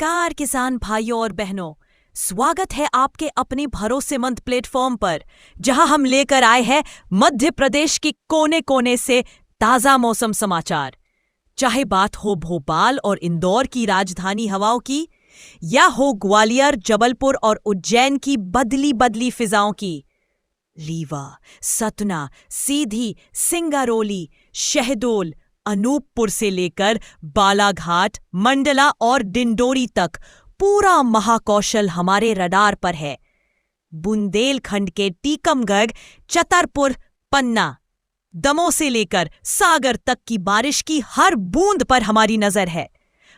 नमस्कार किसान भाइयों और बहनों, स्वागत है आपके अपने भरोसेमंद प्लेटफॉर्म पर, जहां हम लेकर आए हैं मध्य प्रदेश की कोने कोने से ताजा मौसम समाचार। चाहे बात हो भोपाल और इंदौर की राजधानी हवाओं की, या हो ग्वालियर, जबलपुर और उज्जैन की बदली बदली फिजाओं की। रीवा, सतना, सीधी, सिंगरौली, शहडोल, अनूपपुर से लेकर बालाघाट, मंडला और डिंडोरी तक पूरा महाकौशल हमारे रडार पर है। बुंदेलखंड के टीकमगढ़, छतरपुर, पन्ना, दमोह से लेकर सागर तक की बारिश की हर बूंद पर हमारी नजर है।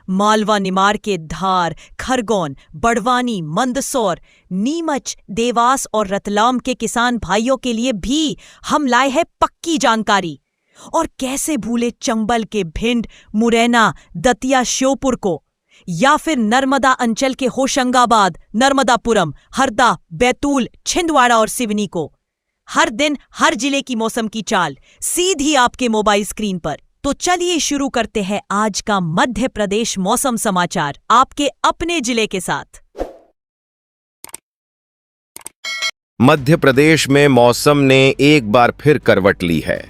मालवा निमाड़ के धार, खरगोन, बड़वानी, मंदसौर, नीमच, देवास और रतलाम के किसान भाइयों के लिए भी हम लाए हैं पक्की जानकारी। और कैसे भूले चंबल के भिंड, मुरैना, दतिया, श्योपुर को, या फिर नर्मदा अंचल के होशंगाबाद, नर्मदापुरम, हरदा, बैतूल, छिंदवाड़ा और सिवनी को। हर दिन हर जिले की मौसम की चाल सीधी आपके मोबाइल स्क्रीन पर। तो चलिए शुरू करते हैं आज का मध्य प्रदेश मौसम समाचार आपके अपने जिले के साथ। मध्य प्रदेश में मौसम ने एक बार फिर करवट ली है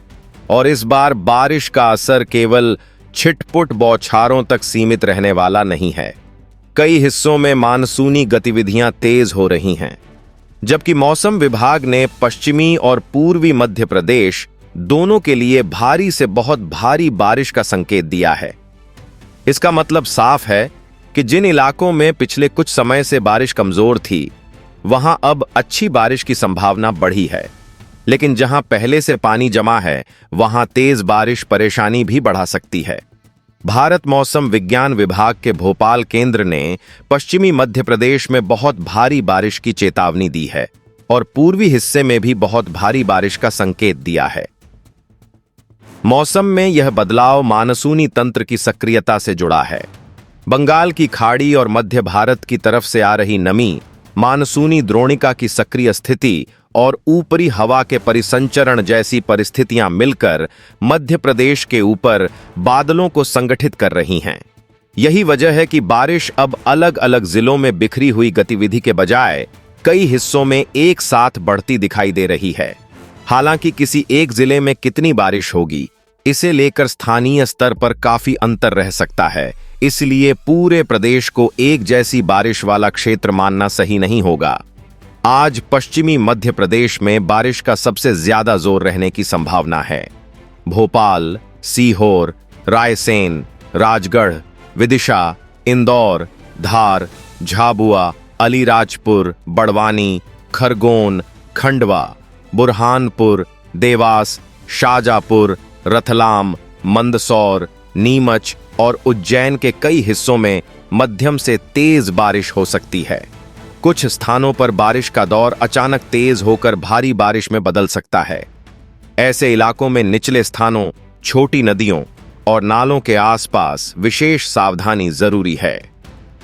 और इस बार बारिश का असर केवल छिटपुट बौछारों तक सीमित रहने वाला नहीं है। कई हिस्सों में मानसूनी गतिविधियां तेज हो रही हैं, जबकि मौसम विभाग ने पश्चिमी और पूर्वी मध्य प्रदेश दोनों के लिए भारी से बहुत भारी बारिश का संकेत दिया है। इसका मतलब साफ है कि जिन इलाकों में पिछले कुछ समय से बारिश कमजोर थी, वहां अब अच्छी बारिश की संभावना बढ़ी है। लेकिन जहां पहले से पानी जमा है, वहां तेज बारिश परेशानी भी बढ़ा सकती है। भारत मौसम विज्ञान विभाग के भोपाल केंद्र ने पश्चिमी मध्य प्रदेश में बहुत भारी बारिश की चेतावनी दी है और पूर्वी हिस्से में भी बहुत भारी बारिश का संकेत दिया है। मौसम में यह बदलाव मानसूनी तंत्र की सक्रियता से जुड़ा है। बंगाल की खाड़ी और मध्य भारत की तरफ से आ रही नमी, मानसूनी द्रोणिका की सक्रिय स्थिति और ऊपरी हवा के परिसंचरण जैसी परिस्थितियां मिलकर मध्य प्रदेश के ऊपर बादलों को संगठित कर रही हैं। यही वजह है कि बारिश अब अलग अलग जिलों में बिखरी हुई गतिविधि के बजाय कई हिस्सों में एक साथ बढ़ती दिखाई दे रही है। हालांकि किसी एक जिले में कितनी बारिश होगी, इसे लेकर स्थानीय स्तर पर काफी अंतर रह सकता है। इसलिए पूरे प्रदेश को एक जैसी बारिश वाला क्षेत्र मानना सही नहीं होगा। आज पश्चिमी मध्य प्रदेश में बारिश का सबसे ज्यादा जोर रहने की संभावना है। भोपाल, सीहोर, रायसेन, राजगढ़, विदिशा, इंदौर, धार, झाबुआ, अलीराजपुर, बड़वानी, खरगोन, खंडवा, बुरहानपुर, देवास, शाजापुर, रतलाम, मंदसौर, नीमच और उज्जैन के कई हिस्सों में मध्यम से तेज बारिश हो सकती है। कुछ स्थानों पर बारिश का दौर अचानक तेज होकर भारी बारिश में बदल सकता है। ऐसे इलाकों में निचले स्थानों, छोटी नदियों और नालों के आसपास विशेष सावधानी जरूरी है।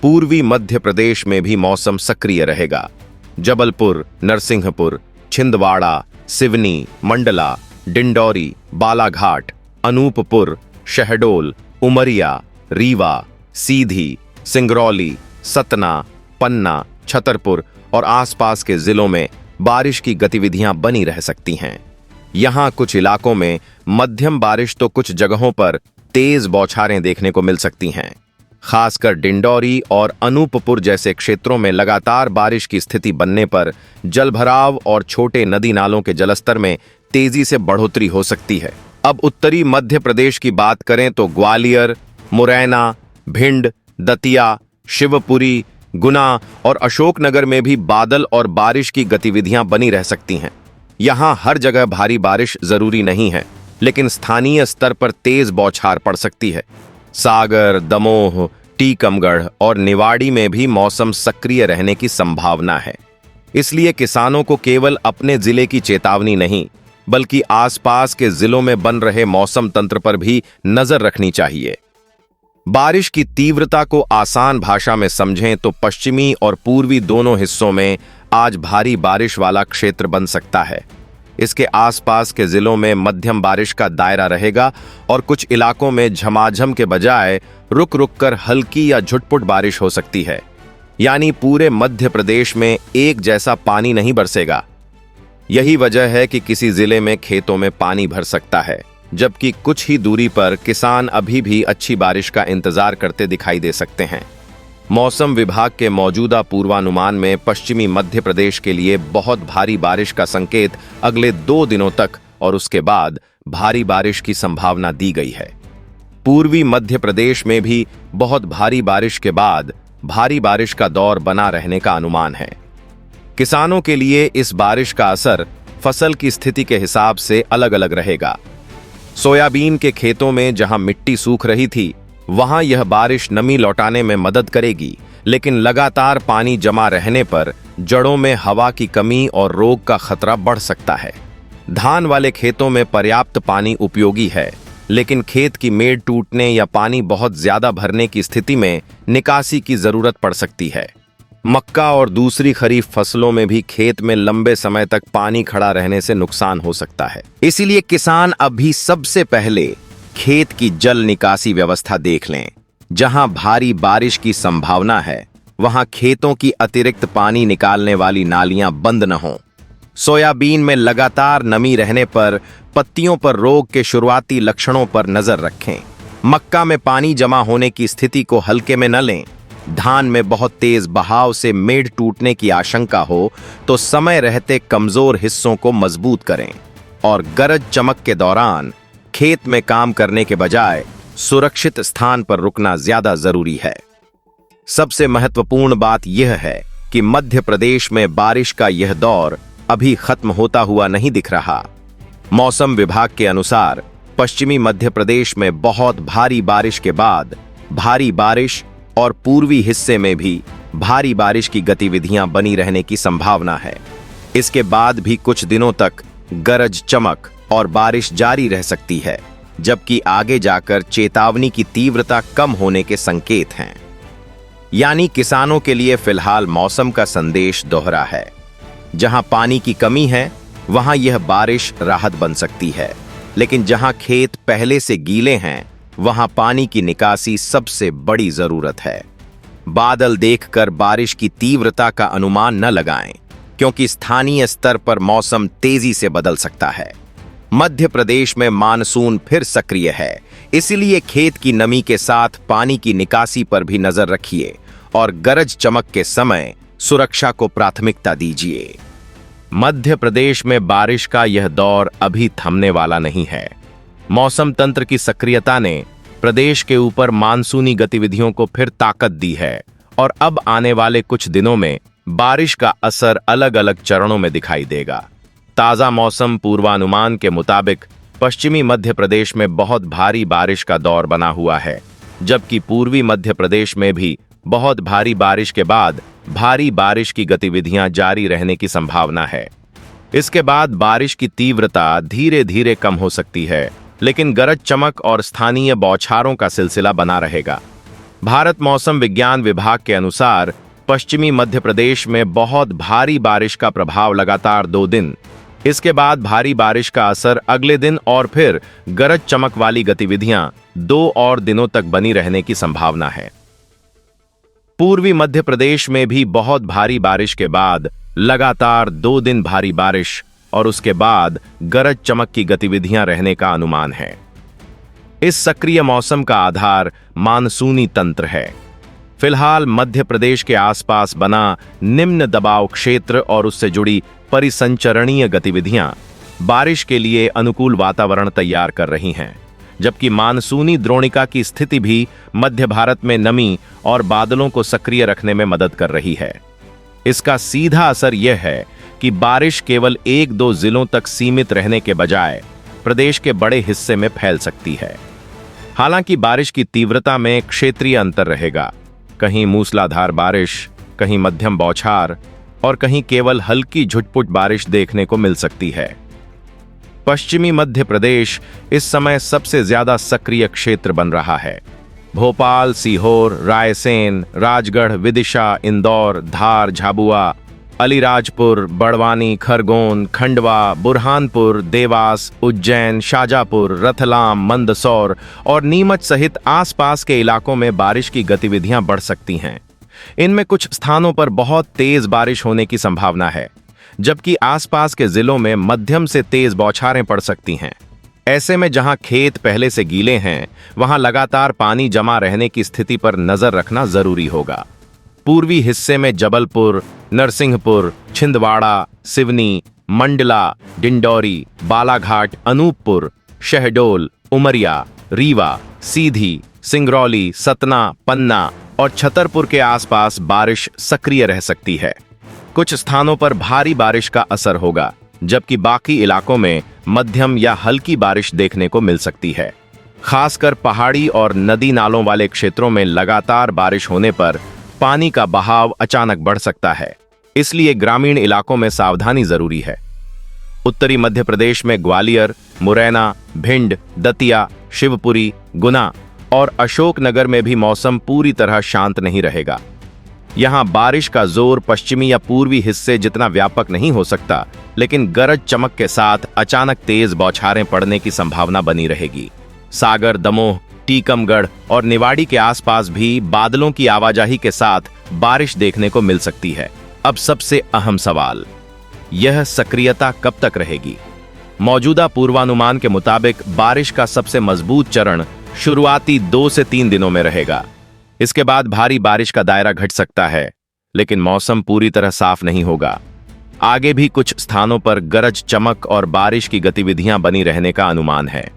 पूर्वी मध्य प्रदेश में भी मौसम सक्रिय रहेगा। जबलपुर, नरसिंहपुर, छिंदवाड़ा, सिवनी, मंडला, डिंडौरी, बालाघाट, अनूपपुर, शहडोल, उमरिया, रीवा, सीधी, सिंगरौली, सतना, पन्ना, छतरपुर और आसपास के जिलों में बारिश की गतिविधियां बनी रह सकती हैं। यहां कुछ इलाकों में मध्यम बारिश तो कुछ जगहों पर तेज बौछारें देखने को मिल सकती हैं। खासकर डिंडौरी और अनूपपुर जैसे क्षेत्रों में लगातार बारिश की स्थिति बनने पर जलभराव और छोटे नदी नालों के जलस्तर में तेजी से बढ़ोतरी हो सकती है। अब उत्तरी मध्य प्रदेश की बात करें तो ग्वालियर, मुरैना, भिंड, दतिया, शिवपुरी, गुना और अशोकनगर में भी बादल और बारिश की गतिविधियां बनी रह सकती हैं। यहां हर जगह भारी बारिश जरूरी नहीं है, लेकिन स्थानीय स्तर पर तेज बौछार पड़ सकती है। सागर, दमोह, टीकमगढ़ और निवाड़ी में भी मौसम सक्रिय रहने की संभावना है। इसलिए किसानों को केवल अपने जिले की चेतावनी नहीं, बल्कि आसपास के जिलों में बन रहे मौसम तंत्र पर भी नजर रखनी चाहिए। बारिश की तीव्रता को आसान भाषा में समझें तो पश्चिमी और पूर्वी दोनों हिस्सों में आज भारी बारिश वाला क्षेत्र बन सकता है। इसके आसपास के जिलों में मध्यम बारिश का दायरा रहेगा और कुछ इलाकों में झमाझम के बजाय रुक रुक कर हल्की या झुटपुट बारिश हो सकती है। यानी पूरे मध्य प्रदेश में एक जैसा पानी नहीं बरसेगा। यही वजह है कि किसी जिले में खेतों में पानी भर सकता है, जबकि कुछ ही दूरी पर किसान अभी भी अच्छी बारिश का इंतजार करते दिखाई दे सकते हैं। मौसम विभाग के मौजूदा पूर्वानुमान में पश्चिमी मध्य प्रदेश के लिए बहुत भारी बारिश का संकेत अगले 2 दिनों तक और उसके बाद भारी बारिश की संभावना दी गई है। पूर्वी मध्य प्रदेश में भी बहुत भारी बारिश के बाद भारी बारिश का दौर बना रहने का अनुमान है। किसानों के लिए इस बारिश का असर फसल की स्थिति के हिसाब से अलग अलग रहेगा। सोयाबीन के खेतों में जहां मिट्टी सूख रही थी, वहां यह बारिश नमी लौटाने में मदद करेगी, लेकिन लगातार पानी जमा रहने पर जड़ों में हवा की कमी और रोग का खतरा बढ़ सकता है। धान वाले खेतों में पर्याप्त पानी उपयोगी है, लेकिन खेत की मेड़ टूटने या पानी बहुत ज्यादा भरने की स्थिति में निकासी की जरूरत पड़ सकती है। मक्का और दूसरी खरीफ फसलों में भी खेत में लंबे समय तक पानी खड़ा रहने से नुकसान हो सकता है। इसीलिए किसान अभी सबसे पहले खेत की जल निकासी व्यवस्था देख लें। जहां भारी बारिश की संभावना है, वहां खेतों की अतिरिक्त पानी निकालने वाली नालियां बंद न हों। सोयाबीन में लगातार नमी रहने पर पत्तियों पर रोग के शुरुआती लक्षणों पर नजर रखें। मक्का में पानी जमा होने की स्थिति को हल्के में न लें। धान में बहुत तेज बहाव से मेड़ टूटने की आशंका हो तो समय रहते कमजोर हिस्सों को मजबूत करें और गरज चमक के दौरान खेत में काम करने के बजाय सुरक्षित स्थान पर रुकना ज्यादा जरूरी है। सबसे महत्वपूर्ण बात यह है कि मध्य प्रदेश में बारिश का यह दौर अभी खत्म होता हुआ नहीं दिख रहा। मौसम विभाग के अनुसार पश्चिमी मध्य प्रदेश में बहुत भारी बारिश के बाद भारी बारिश और पूर्वी हिस्से में भी भारी बारिश की गतिविधियां बनी रहने की संभावना है। इसके बाद भी कुछ दिनों तक गरज चमक और बारिश जारी रह सकती है, जबकि आगे जाकर चेतावनी की तीव्रता कम होने के संकेत हैं। यानी किसानों के लिए फिलहाल मौसम का संदेश दोहरा है। जहां पानी की कमी है, वहां यह बारिश राहत बन सकती है, लेकिन जहां खेत पहले से गीले हैं, वहां पानी की निकासी सबसे बड़ी जरूरत है। बादल देखकर बारिश की तीव्रता का अनुमान न लगाएं, क्योंकि स्थानीय स्तर पर मौसम तेजी से बदल सकता है। मध्य प्रदेश में मानसून फिर सक्रिय है, इसलिए खेत की नमी के साथ पानी की निकासी पर भी नजर रखिए और गरज चमक के समय सुरक्षा को प्राथमिकता दीजिए। मध्य प्रदेश में बारिश का यह दौर अभी थमने वाला नहीं है। मौसम तंत्र की सक्रियता ने प्रदेश के ऊपर मानसूनी गतिविधियों को फिर ताकत दी है और अब आने वाले कुछ दिनों में बारिश का असर अलग अलग चरणों में दिखाई देगा। ताजा मौसम पूर्वानुमान के मुताबिक पश्चिमी मध्य प्रदेश में बहुत भारी बारिश का दौर बना हुआ है, जबकि पूर्वी मध्य प्रदेश में भी बहुत भारी बारिश के बाद भारी बारिश की गतिविधियां जारी रहने की संभावना है। इसके बाद बारिश की तीव्रता धीरे धीरे कम हो सकती है, लेकिन गरज चमक और स्थानीय बौछारों का सिलसिला बना रहेगा। भारत मौसम विज्ञान विभाग के अनुसार पश्चिमी मध्य प्रदेश में बहुत भारी बारिश का प्रभाव लगातार 2 दिन, इसके बाद भारी बारिश का असर अगले दिन और फिर गरज चमक वाली गतिविधियां 2 और दिनों तक बनी रहने की संभावना है। पूर्वी मध्य प्रदेश में भी बहुत भारी बारिश के बाद लगातार 2 दिन भारी बारिश और उसके बाद गरज चमक की गतिविधियां रहने का अनुमान है। इस सक्रिय मौसम का आधार मानसूनी तंत्र है। फिलहाल मध्य प्रदेश के आसपास बना निम्न दबाव क्षेत्र और उससे जुड़ी परिसंचरणीय गतिविधियां बारिश के लिए अनुकूल वातावरण तैयार कर रही हैं, जबकि मानसूनी द्रोणिका की स्थिति भी मध्य भारत में नमी और बादलों को सक्रिय रखने में मदद कर रही है। इसका सीधा असर यह है कि बारिश केवल 1-2 जिलों तक सीमित रहने के बजाय प्रदेश के बड़े हिस्से में फैल सकती है। हालांकि बारिश की तीव्रता में क्षेत्रीय अंतर रहेगा। कहीं मूसलाधार बारिश, कहीं मध्यम बौछार और कहीं केवल हल्की झुटपुट बारिश देखने को मिल सकती है। पश्चिमी मध्य प्रदेश इस समय सबसे ज्यादा सक्रिय क्षेत्र बन रहा है। भोपाल, सीहोर, रायसेन, राजगढ़, विदिशा, इंदौर, धार, झाबुआ, अलीराजपुर, बड़वानी, खरगोन, खंडवा, बुरहानपुर, देवास, उज्जैन, शाजापुर, रतलाम, मंदसौर और नीमच सहित आसपास के इलाकों में बारिश की गतिविधियां बढ़ सकती हैं। इनमें कुछ स्थानों पर बहुत तेज बारिश होने की संभावना है, जबकि आसपास के जिलों में मध्यम से तेज बौछारें पड़ सकती हैं। ऐसे में जहां खेत पहले से गीले हैं, वहां लगातार पानी जमा रहने की स्थिति पर नजर रखना जरूरी होगा। पूर्वी हिस्से में जबलपुर, नरसिंहपुर, छिंदवाड़ा, सिवनी, मंडला, डिंडौरी, बालाघाट, अनूपपुर, शहडोल, उमरिया, रीवा, सीधी, सिंगरौली, सतना, पन्ना और छतरपुर के आसपास बारिश सक्रिय रह सकती है। कुछ स्थानों पर भारी बारिश का असर होगा, जबकि बाकी इलाकों में मध्यम या हल्की बारिश देखने को मिल सकती है। खासकर पहाड़ी और नदी नालों वाले क्षेत्रों में लगातार बारिश होने पर पानी का बहाव अचानक बढ़ सकता है, इसलिए ग्रामीण इलाकों में सावधानी जरूरी है। उत्तरी मध्य प्रदेश में ग्वालियर, मुरैना, भिंड, दतिया, शिवपुरी, गुना और अशोकनगर में भी मौसम पूरी तरह शांत नहीं रहेगा। यहां बारिश का जोर पश्चिमी या पूर्वी हिस्से जितना व्यापक नहीं हो सकता, लेकिन गरज चमक के साथ अचानक तेज बौछारें पड़ने की संभावना बनी रहेगी। सागर, दमोह, टीकमगढ़ और निवाड़ी के आसपास भी बादलों की आवाजाही के साथ बारिश देखने को मिल सकती है। अब सबसे अहम सवाल, यह सक्रियता कब तक रहेगी? मौजूदा पूर्वानुमान के मुताबिक बारिश का सबसे मजबूत चरण शुरुआती 2 से 3 दिनों में रहेगा। इसके बाद भारी बारिश का दायरा घट सकता है, लेकिन मौसम पूरी तरह साफ नहीं होगा। आगे भी कुछ स्थानों पर गरज चमक और बारिश की गतिविधियां बनी रहने का अनुमान है।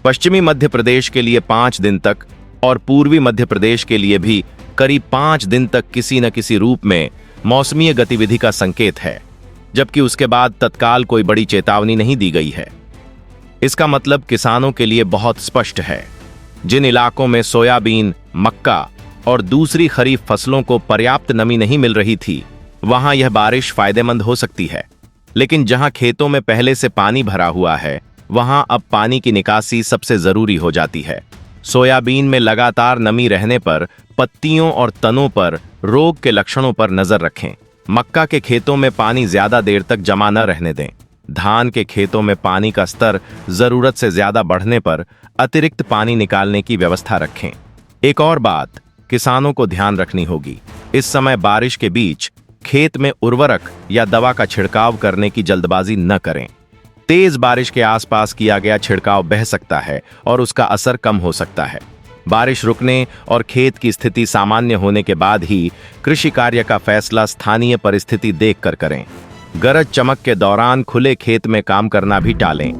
पश्चिमी मध्य प्रदेश के लिए 5 दिन तक और पूर्वी मध्य प्रदेश के लिए भी करीब 5 दिन तक किसी न किसी रूप में मौसमीय गतिविधि का संकेत है, जबकि उसके बाद तत्काल कोई बड़ी चेतावनी नहीं दी गई है। इसका मतलब किसानों के लिए बहुत स्पष्ट है। जिन इलाकों में सोयाबीन, मक्का और दूसरी खरीफ फसलों को पर्याप्त नमी नहीं मिल रही थी, वहां यह बारिश फायदेमंद हो सकती है। लेकिन जहां खेतों में पहले से पानी भरा हुआ है, वहां अब पानी की निकासी सबसे जरूरी हो जाती है। सोयाबीन में लगातार नमी रहने पर पत्तियों और तनों पर रोग के लक्षणों पर नजर रखें। मक्का के खेतों में पानी ज्यादा देर तक जमा न रहने दें। धान के खेतों में पानी का स्तर जरूरत से ज्यादा बढ़ने पर अतिरिक्त पानी निकालने की व्यवस्था रखें। एक और बात किसानों को ध्यान रखनी होगी, इस समय बारिश के बीच खेत में उर्वरक या दवा का छिड़काव करने की जल्दबाजी न करें। तेज बारिश के आसपास किया गया छिड़काव बह सकता है और उसका असर कम हो सकता है। बारिश रुकने और खेत की स्थिति सामान्य होने के बाद ही कृषि कार्य का फैसला स्थानीय परिस्थिति देखकर करें। गरज चमक के दौरान खुले खेत में काम करना भी टालें।